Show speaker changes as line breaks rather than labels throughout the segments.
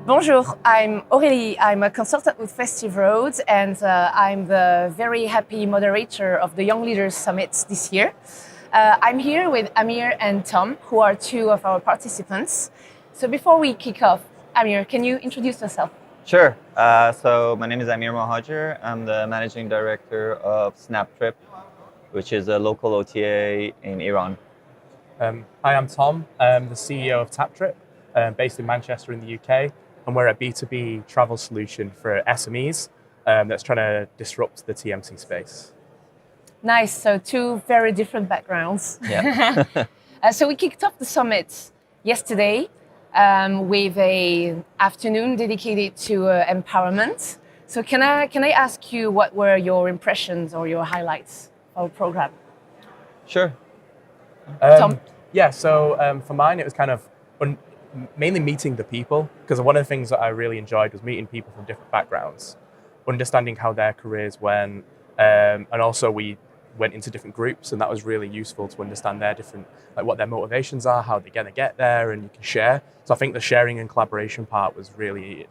Bonjour, I'm Aurelie. I'm a consultant with Festive and I'm the very happy moderator of the Young Leaders Summit this year. I'm here with Amir and Tom, who are two of our participants. So before we kick off, Amir, can you introduce yourself?
Sure. So my name is Amir Mohajer. I'm the managing director of Snapptrip, which is a local OTA in Iran.
Hi, I'm Tom. I'm the CEO of TapTrip, based in Manchester in the UK, and we're a B2B travel solution for SMEs that's trying to disrupt the TMC space.
Nice, so two very different backgrounds.
Yeah.
So we kicked off the summit yesterday with an afternoon dedicated to empowerment. So can I ask you what were your impressions or your highlights of our program?
Sure.
Tom?
Yeah, so for mine, it was kind of mainly meeting the people, because one of the things that I really enjoyed was meeting people from different backgrounds, understanding how their careers went, and also we went into different groups, and that was really useful to understand their different, like what their motivations are, how they're going to get there, and you can share. So I think the sharing and collaboration part was really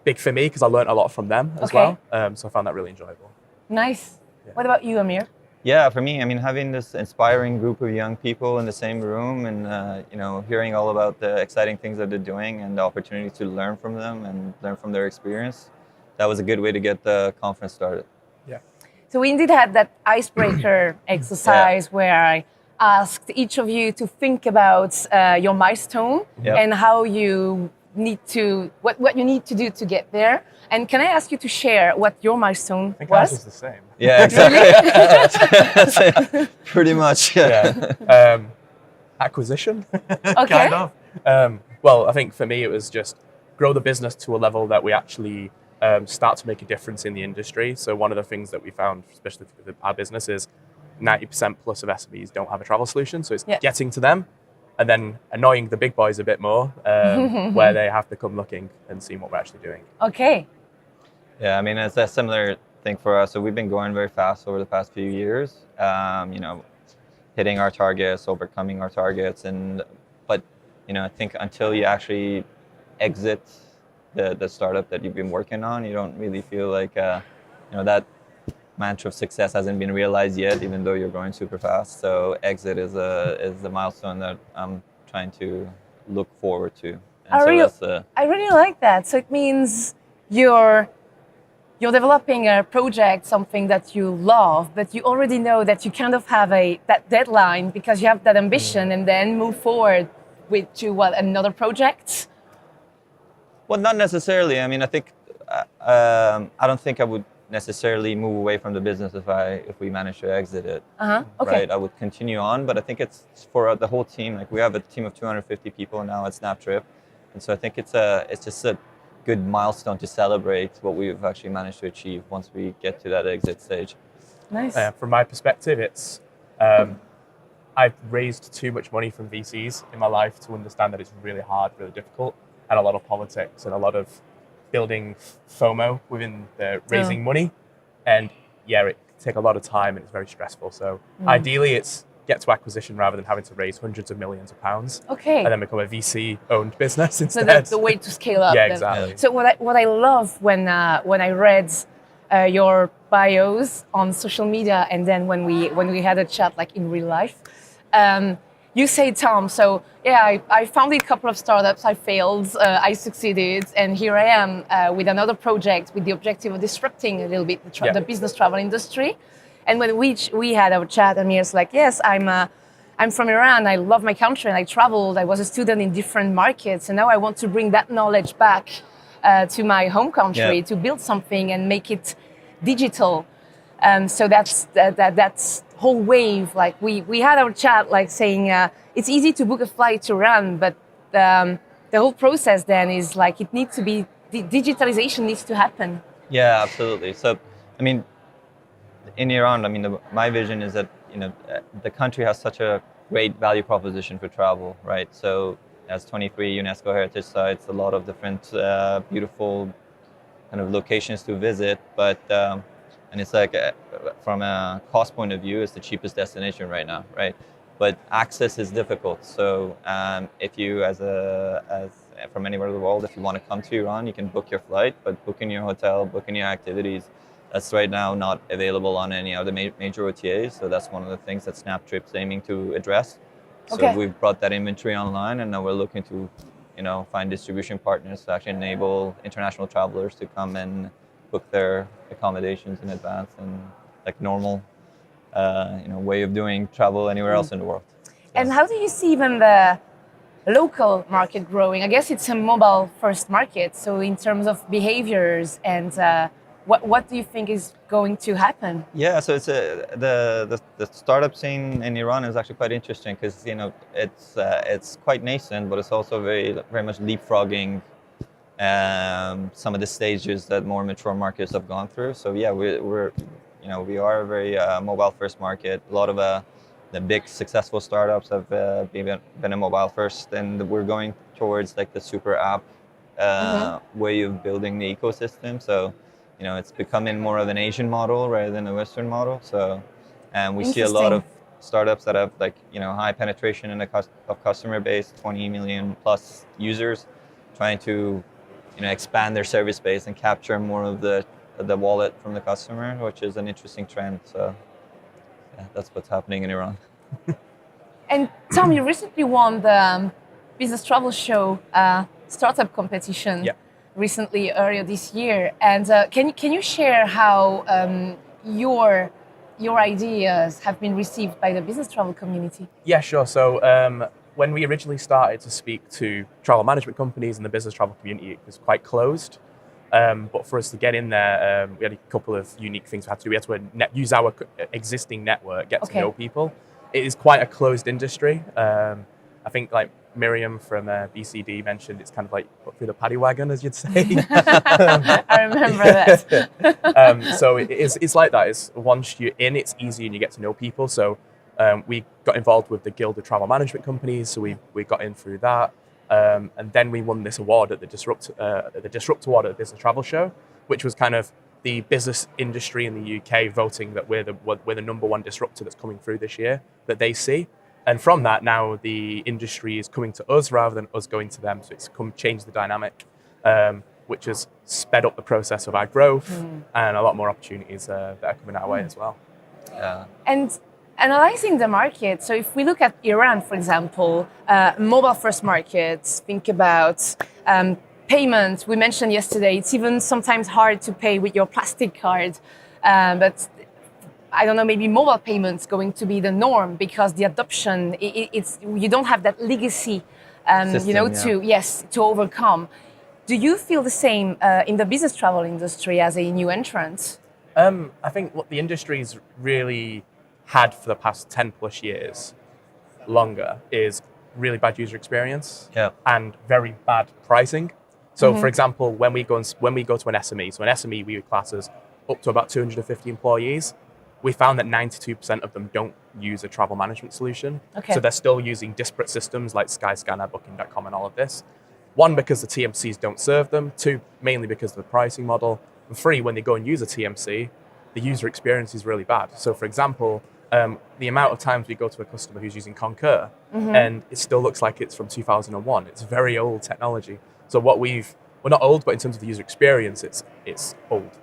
big for me because I learned a lot from them as well. So I found that really enjoyable.
Nice.
Yeah.
What about you, Amir?
Yeah, for me, having this inspiring group of young people in the same room and hearing all about the exciting things that they're doing and the opportunity to learn from them and learn from their experience, that was a good way to get the conference started.
Yeah.
So we indeed had that icebreaker exercise where I asked each of you to think about your milestone and how you need to, what you need to do to get there. And can I ask you to share what your milestone
I think
was?
ours was the same.
Yeah, exactly. Pretty much.
Yeah. Acquisition, kind of. Well, I think for me it was just grow the business to a level that we actually start to make a difference in the industry. So one of the things that we found, especially with our business, is 90% plus of SMEs don't have a travel solution. So it's getting to them and then annoying the big boys a bit more, where they have to come looking and see what we're actually doing.
Okay.
Yeah, it's a similar thing for us. So we've been growing very fast over the past few years, hitting our targets, overcoming our targets. But I think until you actually exit the startup that you've been working on, you don't really feel like, that mantra of success hasn't been realized yet, even though you're growing super fast. So exit is the milestone that I'm trying to look forward to. And
I really like that. So it means you're developing a project, something that you love, but you already know that you kind of have that deadline because you have that ambition, and then move forward to another project.
Well, not necessarily. I think I don't think I would necessarily move away from the business if we manage to exit it.
Okay.
Right, I would continue on, but I think it's for the whole team. Like we have a team of 250 people now at Snapptrip, and so I think it's just a good milestone to celebrate what we've actually managed to achieve once we get to that exit stage.
Nice.
From my perspective, it's I've raised too much money from VCs in my life to understand that it's really hard, really difficult, and a lot of politics and a lot of building FOMO within the raising money. And it takes a lot of time and it's very stressful. So ideally it's get to acquisition rather than having to raise hundreds of millions of pounds.
Okay.
And then become a VC-owned business instead.
So that's the way to scale up.
Yeah,
then.
exactly.
So what I love when I read your bios on social media, and then when we had a chat like in real life, you say, Tom, so I founded a couple of startups, I failed, I succeeded, and here I am with another project with the objective of disrupting a little bit the business travel industry. And when we had our chat, Amir's like, yes, I'm from Iran, I love my country, and I traveled, I was a student in different markets, and now I want to bring that knowledge back to my home country to build something and make it digital. So that's whole wave. Like we had our chat, like saying it's easy to book a flight to Iran, but the whole process then is like it needs to be digitalization needs to happen.
Yeah, absolutely. So, in Iran, my vision is that the country has such a great value proposition for travel, right? So, it has 23 UNESCO heritage sites, a lot of different beautiful kind of locations to visit, but and it's like from a cost point of view, it's the cheapest destination right now, right? But access is difficult. So if you, as from anywhere in the world. If you want to come to Iran, you can book your flight, but booking your hotel, booking your activities, that's right now not available on any of the major OTAs. So that's one of the things that Snapptrip's aiming to address. So
Okay.
we've brought that inventory online, and now we're looking to, find distribution partners to actually enable international travelers to come and book their accommodations in advance and like normal, way of doing travel anywhere else in the world.
And how do you see even the local market growing? I guess it's a mobile first market. So in terms of behaviors and what do you think is going to happen?
Yeah, so it's the startup scene in Iran is actually quite interesting because it's quite nascent, but it's also very much leapfrogging some of the stages that more mature markets have gone through. So yeah, we are a very mobile first market. A lot of the big successful startups have been a mobile first, and we're going towards like the super app way of building the ecosystem. So it's becoming more of an Asian model rather than a Western model. So, and we see a lot of startups that have high penetration in of customer base, 20 million plus users, trying to expand their service base and capture more of the wallet from the customer, which is an interesting trend. So, yeah, that's what's happening in Iran.
And Tom, you recently won the Business Travel Show startup competition.
Yeah.
Recently, earlier this year, and can you share how your ideas have been received by the business travel community?
Yeah, sure. So when we originally started to speak to travel management companies and the business travel community, it was quite closed. But for us to get in there, we had a couple of unique things we had to do. We had to use our existing network, get to know people. It is quite a closed industry. I think like Miriam from BCD mentioned it's kind of like put through the paddy wagon, as you'd say.
I remember that.
So it's like that. It's once you're in, it's easy and you get to know people. So we got involved with the Guild of Travel Management Companies, so we got in through that, and then we won this award at the Disrupt Award at the Business Travel Show, which was kind of the business industry in the UK voting that we're the number one disruptor that's coming through this year that they see. And from that, now the industry is coming to us rather than us going to them. So it's changed the dynamic, which has sped up the process of our growth and a lot more opportunities that are coming our way as well.
Yeah.
And analyzing the market, so if we look at Iran, for example, mobile first markets, think about payments. We mentioned yesterday, it's even sometimes hard to pay with your plastic card, but I don't know, maybe mobile payments going to be the norm because the adoption, it's you don't have that legacy, to overcome. Do you feel the same in the business travel industry as a new entrant?
I think what the industry's really had for the past 10 plus years, longer, is really bad user experience and very bad pricing. So, for example, when we go to an SME, so an SME we would class as up to about 250 employees. We found that 92% of them don't use a travel management solution.
Okay.
So they're still using disparate systems like Skyscanner, Booking.com, and all of this. One, because the TMCs don't serve them. Two, mainly because of the pricing model. And three, when they go and use a TMC, the user experience is really bad. So for example, the amount of times we go to a customer who's using Concur and it still looks like it's from 2001. It's very old technology. So we're not old, but in terms of the user experience, it's old.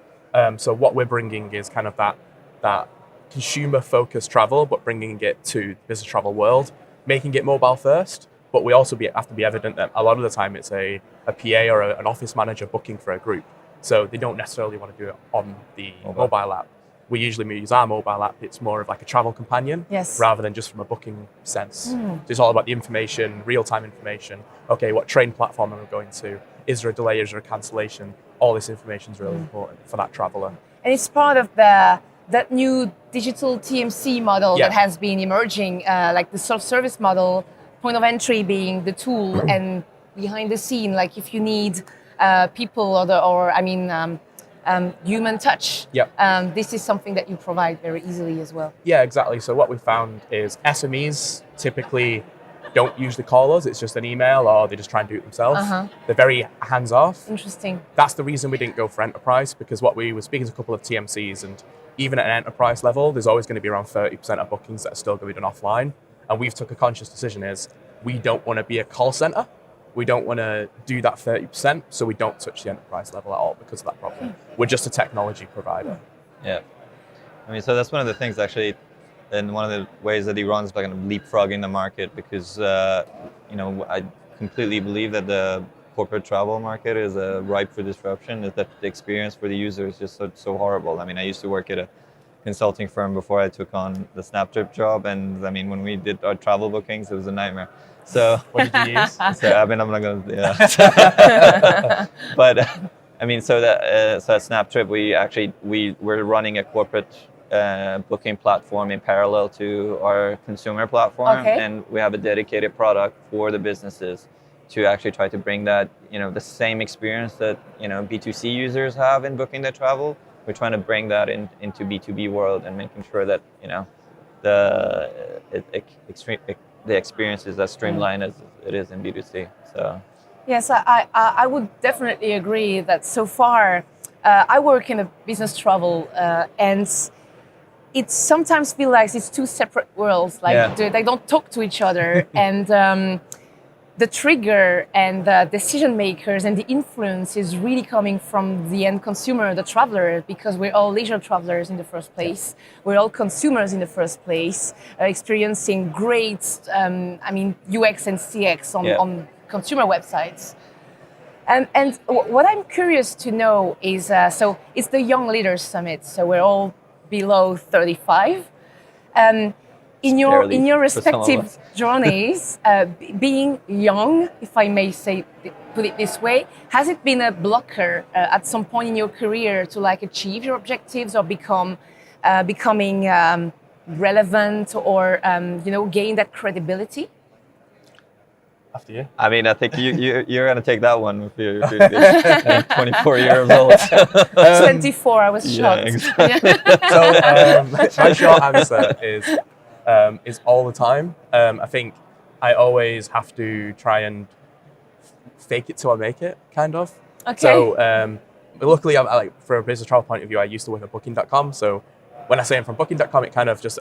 So what we're bringing is kind of that consumer-focused travel, but bringing it to the business travel world, making it mobile first. But we also have to be evident that a lot of the time it's a PA or an office manager booking for a group. So they don't necessarily want to do it on the mobile app. We usually use our mobile app. It's more of like a travel companion rather than just from a booking sense. So it's all about the information, real-time information. Okay, what train platform am I going to? Is there a delay? Is there a cancellation? All this information is really important for that traveler.
And it's part of that new digital TMC model that has been emerging, like the self-service model, point of entry being the tool, and behind the scene, like if you need people human touch, this is something that you provide very easily as well.
Yeah, exactly. So what we found is SMEs typically don't usually call us. It's just an email or they just try and do it themselves. They're very hands-off.
Interesting.
That's the reason we didn't go for enterprise, because what we were speaking to a couple of TMCs, and even at an enterprise level, there's always going to be around 30% of bookings that are still going to be done offline. And we've took a conscious decision is we don't want to be a call center. we don't want to do that 30%, so we don't touch the enterprise level at all because of that problem. We're just a technology provider.
Yeah. I mean, so that's one of the things actually, and one of the ways that he runs by kind of leapfrogging the market, because I completely believe that the corporate travel market is ripe for disruption. Is that the experience for the user is just so horrible. I mean, I used to work at a consulting firm before I took on the Snapptrip job, and I mean, when we did our travel bookings, it was a nightmare. So
what did you use?
So I mean, I'm not gonna. Yeah. But I mean, so at Snapptrip, we're running a corporate booking platform in parallel to our consumer platform,
Okay.
and we have a dedicated product for the businesses to actually try to bring that, the same experience that B2C users have in booking their travel. We're trying to bring that into B2B world and making sure that the experience is as streamlined as it is in B2C. So
Yes, I would definitely agree that so far I work in a business travel and it sometimes feels like it's two separate worlds. Like they don't talk to each other, and the trigger and the decision makers and the influence is really coming from the end consumer, the traveler, because we're all leisure travelers in the first place. We're all consumers in the first place, experiencing great, UX and CX on consumer websites. And what I'm curious to know is, so it's the Young Leaders Summit, so we're all below 35. In your respective journeys, being young, if I may put it this way, has it been a blocker at some point in your career to achieve your objectives or becoming relevant or gain that credibility?
After you.
I mean, I think you're gonna take that one if you're 24 years old.
24, I was shocked.
Yeah, exactly.
So my short answer is all the time. I think I always have to try and fake it till I make it, kind of.
Okay.
So luckily, from a business travel point of view, I used to work at Booking.com. So when I say I'm from Booking.com, it kind of just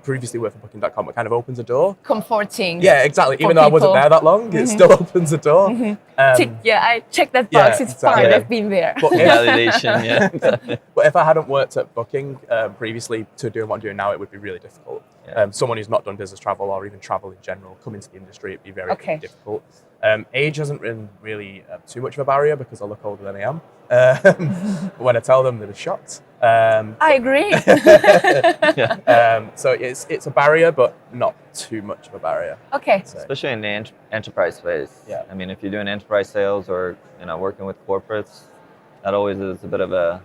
previously worked for Booking.com. It kind of opens a door.
Comforting.
Yeah, exactly. Even though I wasn't there that long, it still opens a door.
I checked that box. It's fine. I've been there.
But
Validation. Yeah.
But if I hadn't worked at Booking previously to doing what I'm doing now, it would be really difficult.
Yeah.
Someone who's not done business travel or even travel in general, come into the industry, it'd be very difficult. Age hasn't been really too much of a barrier because I look older than I am. But when I tell them, they're shocked.
I agree.
So it's a barrier, but not too much of a barrier.
Okay.
Especially in the enterprise space.
Yeah.
I mean, if you're doing enterprise sales or working with corporates, that always is a bit of a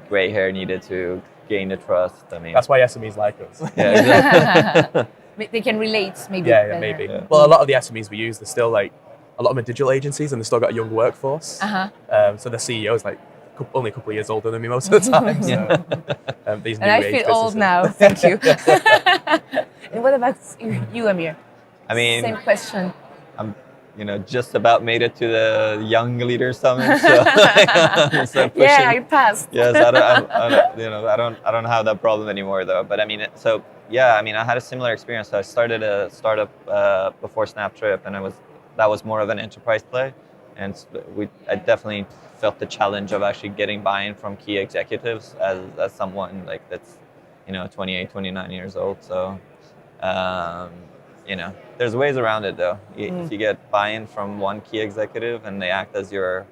gray hair needed to gain the trust. I mean,
that's why SMEs like us.
Yeah, exactly.
They can relate, maybe.
Yeah, maybe.
Yeah.
Well, a lot of the SMEs we use, they're still a lot of them are digital agencies, and they've still got a young workforce. So the CEO is only a couple of years older than me most of the time. So, these new
and I
age
feel old
businesses.
now. Thank you. And what about you, Amir?
I mean,
same question.
I'm, just about made it to the Young Leaders Summit. So, so pushing.
Yeah, I passed.
Yes, I don't have that problem anymore though. But I mean, I had a similar experience. So I started a startup before Snapptrip, and that was more of an enterprise play, and I definitely felt the challenge of actually getting buy-in from key executives as someone that's 28, 29 years old. So there's ways around it though. If you get buy-in from one key executive and they act as your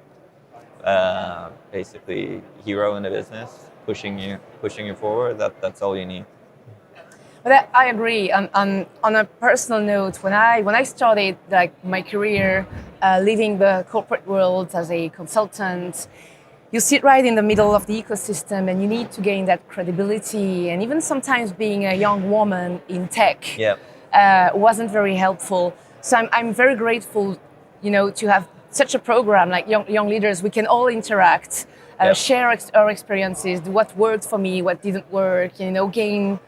basically hero in the business, pushing you forward, that's all you need.
But I agree. On a personal note, when I started my career, leaving the corporate world as a consultant, you sit right in the middle of the ecosystem, and you need to gain that credibility. And even sometimes being a young woman in tech wasn't very helpful. So I'm very grateful, to have such a program like Young Leaders. We can all interact, share our experiences, what worked for me, what didn't work, gain.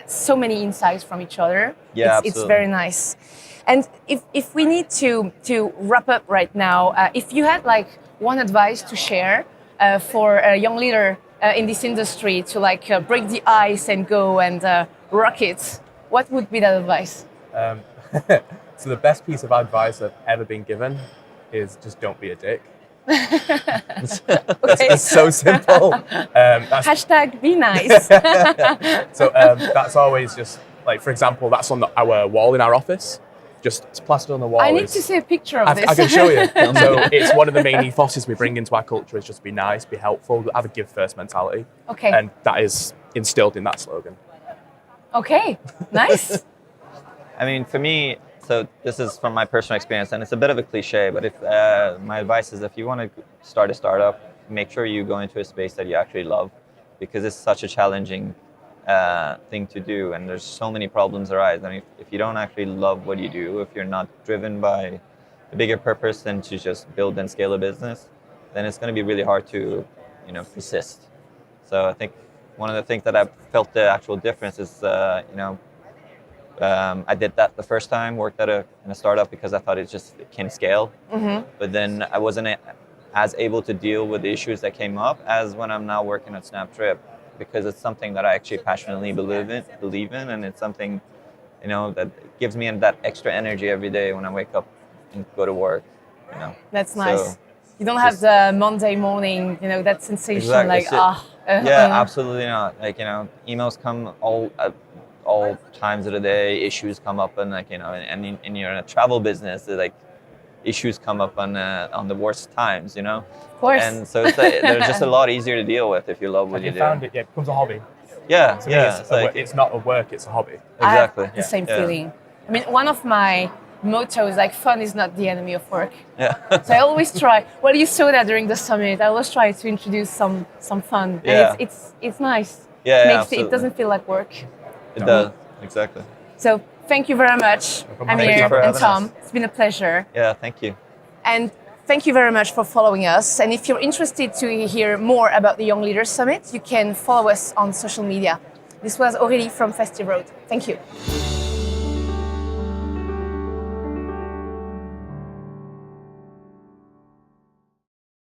So many insights from each other.
Yeah,
it's very nice. And if we need to wrap up right now, if you had one advice to share for a young leader in this industry to break the ice and go and rock it, what would be that advice?
So the best piece of advice I've ever been given is just don't be a dick.
Okay.
It's so simple. That's
Hashtag be nice.
So that's always just like, for example, that's on our wall in our office. Just it's plastered on the wall.
I need to see a picture of this.
I can show you. So it's one of the main ethoses we bring into our culture is just be nice, be helpful, have a give first mentality.
Okay.
And that is instilled in that slogan.
Okay, nice.
I mean, for me, so this is from my personal experience, and it's a bit of a cliche, but if my advice is if you want to start a startup, make sure you go into a space that you actually love, because it's such a challenging thing to do, and there's so many problems arise. I mean, if you don't actually love what you do, if you're not driven by a bigger purpose than to just build and scale a business, then it's going to be really hard to, persist. So I think one of the things that I felt the actual difference is, I did that the first time, worked in a startup because I thought it can scale.
Mm-hmm.
But then I wasn't as able to deal with the issues that came up as when I'm now working at Snapptrip, because it's something that I actually passionately believe in, and it's something, that gives me that extra energy every day when I wake up and go to work.
That's nice.
So,
you don't have the Monday morning, that sensation
Exactly.
yeah,
Absolutely not. Like, emails come all times of the day, issues come up, and and you're in a travel business, issues come up on the worst times,
Of course.
And so they're just a lot easier to deal with if you love what you do.
Found it, it becomes a hobby.
Yeah,
To me, it's not a work, it's a hobby.
Exactly.
I have the same feeling. I mean, one of my mottos, fun is not the enemy of work.
Yeah.
So I always try. Well, you saw that during the summit. I always try to introduce some fun,
Yeah.
and it's nice.
Yeah,
It doesn't feel like work.
It does. Exactly.
So thank you very much,
problem.
Amir
Thank you for
and
having
Tom.
us.
It's been a pleasure.
Yeah, thank you.
And thank you very much for following us. And if you're interested to hear more about the Young Leaders Summit, you can follow us on social media. This was Aurelie from Festive. Thank you.